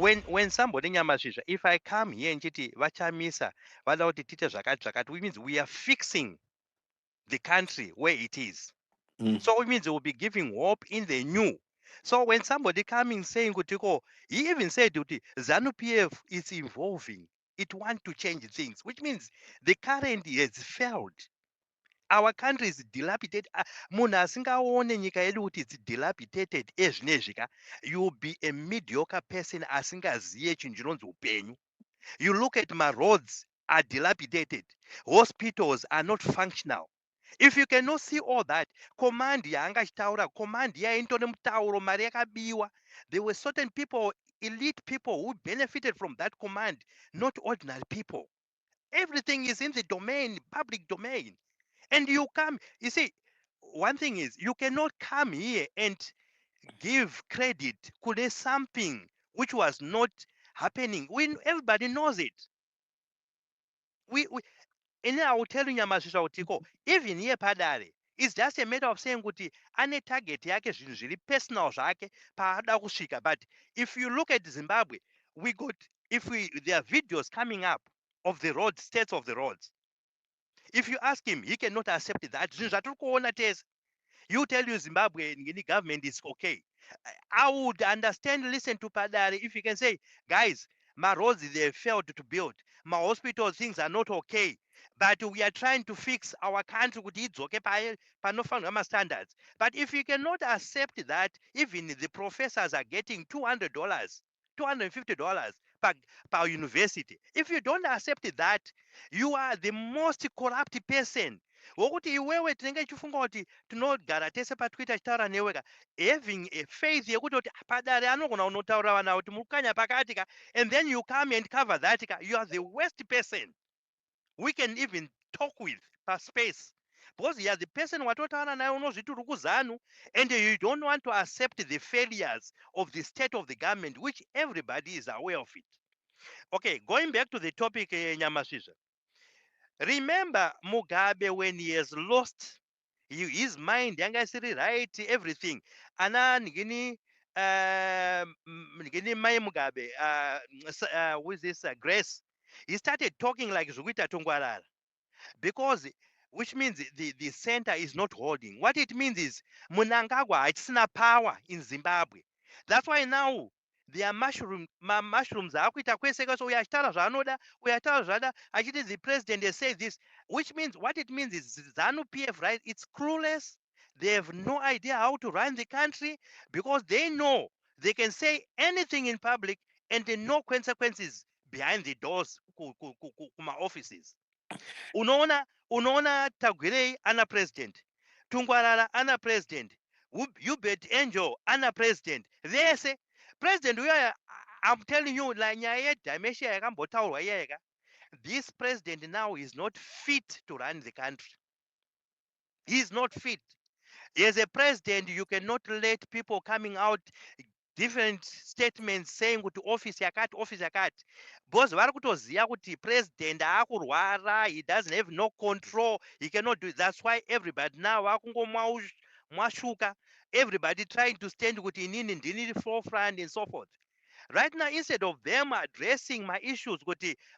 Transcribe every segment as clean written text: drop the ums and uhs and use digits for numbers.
when somebody Nyamashisha, if I come here and chiti vachamisa vada kuti tite zvakati, which means we are fixing the country where it is. So it means we'll be giving hope in the new. So when somebody coming saying Kutiko, he even said kuti ZANU PF is evolving. It wants to change things, which means the current has failed. Our country is dilapidated. Munhu asingaone nyika yedu kuti it's dilapidated ezvinezvika, you will be a mediocre person asingaziye chinhu chinonzi upenyu. You look at my roads are dilapidated. Hospitals are not functional. If you cannot see all that, command yaanga achitaura, command yaindore mutauro, mari yakabiwa. There were certain people, elite people who benefited from that command, not ordinary people. Everything is in the domain, public domain. And you come, you see, one thing is you cannot come here and give credit to something which was not happening when everybody knows it. And I will tell you Nyamashisha Utiko, even here Padare, it's just a matter of saying kuti ane target yake zvinhu zviri personal zvake paada kusvika. But if you look at Zimbabwe, there are videos coming up of the road, states of the roads. If you ask him, he cannot accept that. Zvinhu zvatiri kuona tese. You tell you Zimbabwe government is okay. I would understand, listen to Padare if you can say, guys, my roads they failed to build. My hospital things are not okay. But we are trying to fix our country with it's okay panofanira standards. But if you cannot accept that, even the professors are getting $200, $250 per university. If you don't accept that, you are the most corrupt person. Wokuti iwewe tinenge tichifunga kuti tinogara tese patwitter chitaura neweka having a faith yekuti kuti Padare anogona unotaura vana kuti mukanya pakati ka, and then you come and cover that ka, you are the worst person we can even talk with per space, because you are the person watotaura naye unozviti uri kuZANU, and you don't want to accept the failures of the state of the government, which everybody is aware of it. Okay, going back to the topic, Nyamashisha. Remember Mugabe when he has lost his mind, yangasiri right, everything. Ana ngini Mai Mugabe, who is this Grace? He started talking like Zugwita Tungwarara, because which means the center is not holding. What it means is Mnangagwa hachisina power in Zimbabwe. That's why now there are mushrooms akuita kwese kwese uyo achitaura zvaanoda uyo achitaura zvada achiti the president has said this, which means what it means is ZANU PF, right? It's clueless. They have no idea how to run the country, because they know they can say anything in public and there are no consequences behind the doors kuma offices. Unaona Tagwirei ana president, Tungwarara ana president, Hubert Angel ana president. Vese president uyoya, I'm telling you, la nyaya yedimensia yakambotaurwa iyayeka, this president now is not fit to run the country. He's not fit. As a president, you cannot let people coming out different statements saying kuti office yakati, because vari kutoziva kuti president akurwara, he doesn't have no control, he cannot do it. That's why everybody now mwashuka, everybody trying to stand kuti inini ndini forefront and so forth. Right now, instead of them addressing my issues,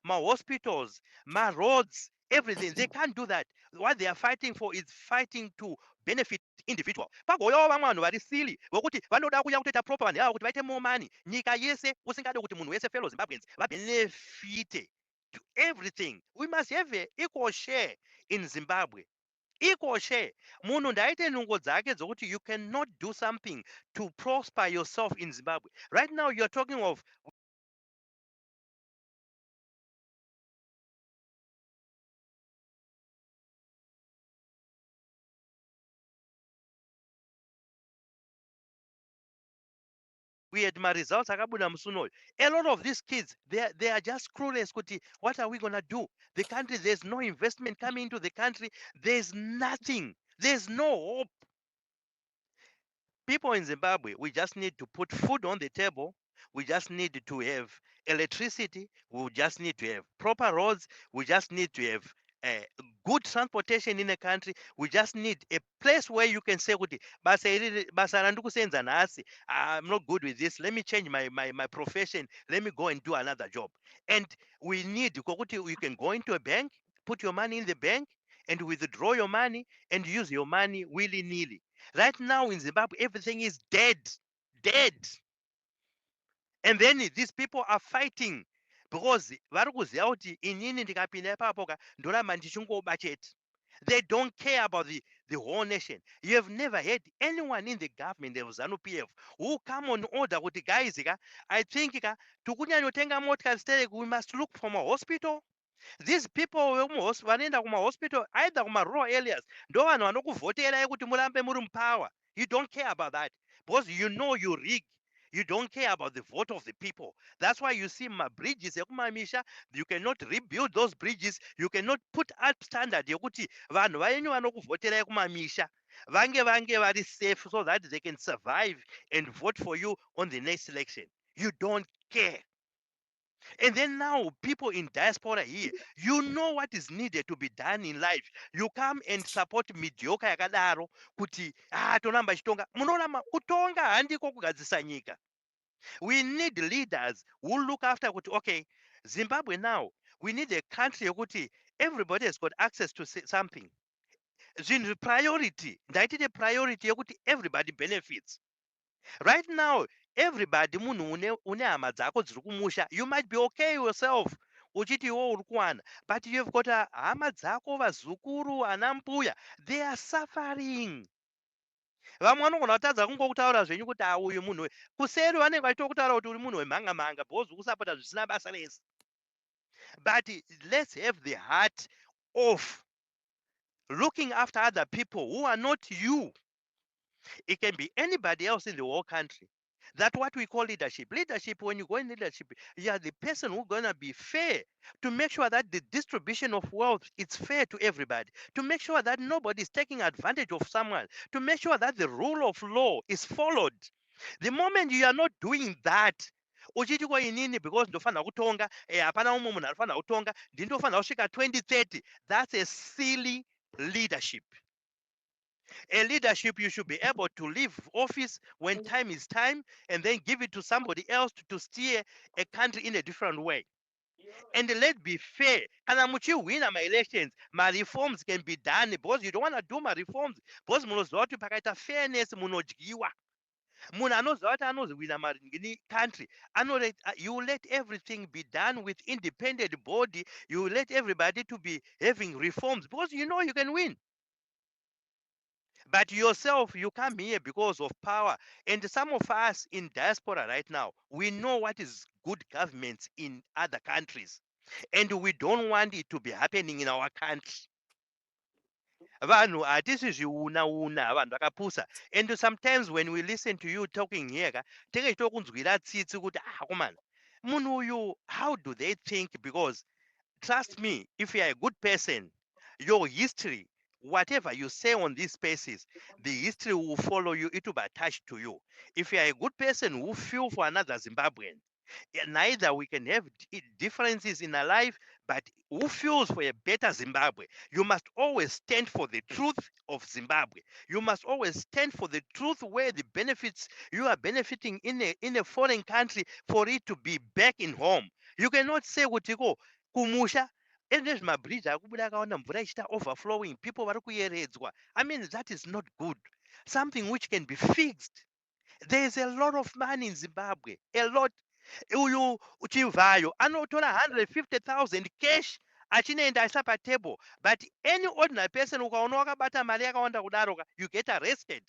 my hospitals, my roads, everything, they can't do that. What they are fighting for is fighting to benefit individual. Pagoyo vamwe vanhu vari silly vokuti vanoda kuuya kutoita proper vanhu ava kuti vaite more money. Nyika yese usingade kuti munhu wese fellow Zimbabweans vabenefite to everything. We must have an equal share in Zimbabwe. Equal share. Munhu ndaite nhungo dzake dzokuti you cannot do something to prosper yourself in Zimbabwe. Right now you're talking of we had my results akabuda musuno. A lot of these kids, they are just clueless. What are we gonna do? The country, there's no investment coming into the country. There's nothing. There's no hope. People in Zimbabwe, we just need to put food on the table. We just need to have electricity. We just need to have proper roads. We just need to have uh, good transportation in a country. We just need a place where you can say, "Kuti, basa iri- basa randikusenza nhasi, I'm not good with this. Let me change my profession. Let me go and do another job." And we need, kokuti you can go into a bank, put your money in the bank, and withdraw your money and use your money willy-nilly. Right now in Zimbabwe, everything is dead. Dead. And then these people are fighting because vari kuziva kuti inini ndikapinda ipapo ka ndoramba ndichingoba chete. They don't care about the whole nation. You have never heard anyone in the government of ZANU-PF who come on order kuti guys ka, I think ka tikunyanyotenga motikari stereki, we must look for a hospital. These people vanoenda kumahospital either kuma-rural areas ndo vanhu vanokuvhoterai kuti murambe muri mupower. You don't care about that because you know you rig. You don't care about the vote of the people. That's why you see bridges ekumamisha, you cannot rebuild those bridges. You cannot put up standard yekuti vanhu vaenyu vanokuvhoterai kumamisha vange vari safe so that they can survive and vote for you on the next election. You don't care. And then now, people in diaspora here, you know what is needed to be done in life. You come and support mediocre yakadaro kuti tonamba chitonga. Munoramba kutonga handiko kugadzisa nyika. We need leaders who look after kuti, okay, Zimbabwe now, we need a country yokuti everybody has got access to something. Zvinhu priority, ndaitire priority yokuti everybody benefits. Right now, everybody munhu une hama dzako dziri kumusha, you might be okay yourself uchiti iwo uri kuwana, but you've got hama dzako vazukuru ana mbuya, they are suffering. Vamwe vanogona kutadza kungokutaura zvenyu kuti uyu munhu kuseri vanenge vachitokutaura kuti uri munhu wemhanga-mhanga because ukusapota zvisina basa rese. But let's have the heart of looking after other people who are not you. It can be anybody else in the whole country. That's what we call leadership. Leadership, when you go in leadership, you are the person who's going to be fair to make sure that the distribution of wealth is fair to everybody, to make sure that nobody is taking advantage of someone, to make sure that the rule of law is followed. The moment you are not doing that, uchiti kwa inini because ndofana kutonga hapana umwe munhu anofana kutonga ndinofana kusvika 2030, that's a silly leadership. A leadership, you should be able to leave office when time is time and then give it to somebody else to steer a country in a different way. And let's be fair. Kana muchiwina ma-elections, ma-reforms can be done because you don't want to do ma-reforms because munoziva kuti pakaita fairness munodyiwa. Munhu anoziva kuti anozowina country, you let everything be done with independent body. You let everybody to be having reforms because you know you can win. But yourself, you come here because of power. And some of us in diaspora right now, we know what is good government in other countries. And we don't want it to be happening in our country. Vanhu hatisi zviuna-una vanhu vakapusa. And sometimes when we listen to you talking here, tenge tokunzwira tsitsi kuti komana munhu uyu, how do they think? Because trust me, if you are a good person, your history, whatever you say on these spaces, the history will follow you. It will be attached to you. If you are a good person who feel for another Zimbabwean, neither we can have differences in our life, but who feels for a better Zimbabwe? You must always stand for the truth of Zimbabwe. You must always stand for the truth where the benefits you are benefiting in a foreign country for it to be back in home. You cannot say kuti kumusha ende mabridge akubuda akaona mvura ichita overflowing, people vari kuyeredzwa. I mean, that is not good. Something which can be fixed. There is a lot of money in Zimbabwe, a lot. Uyu uchivhayo anotora 150,000 cash achinoenda aisa patable, but any ordinary person ukaona wakabata mari yakawanda kudaroka, you get arrested.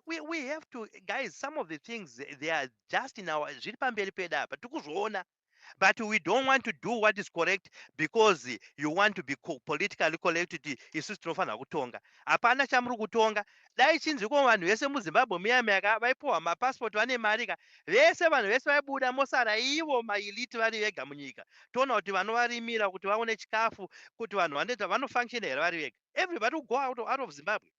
We have to, guys, some of the things they are just in our zviri pamberi pedu apa tikuzviona. But we don't want to do what is correct because you want to be politically correct. Isusu tinofanira kutonga. Hapana chamuri kutonga. Dai chinziko vanhu vese muZimbabwe muya vaipuwa mapassport vane mari ka. Vese vanhu vese vaibuda mosara ivo maelite vari vega munyika. Toona kuti vanovarimira kuti vaone chikafu, kuti vanhu vanofunction here vari vega. Everybody will go out of Zimbabwe.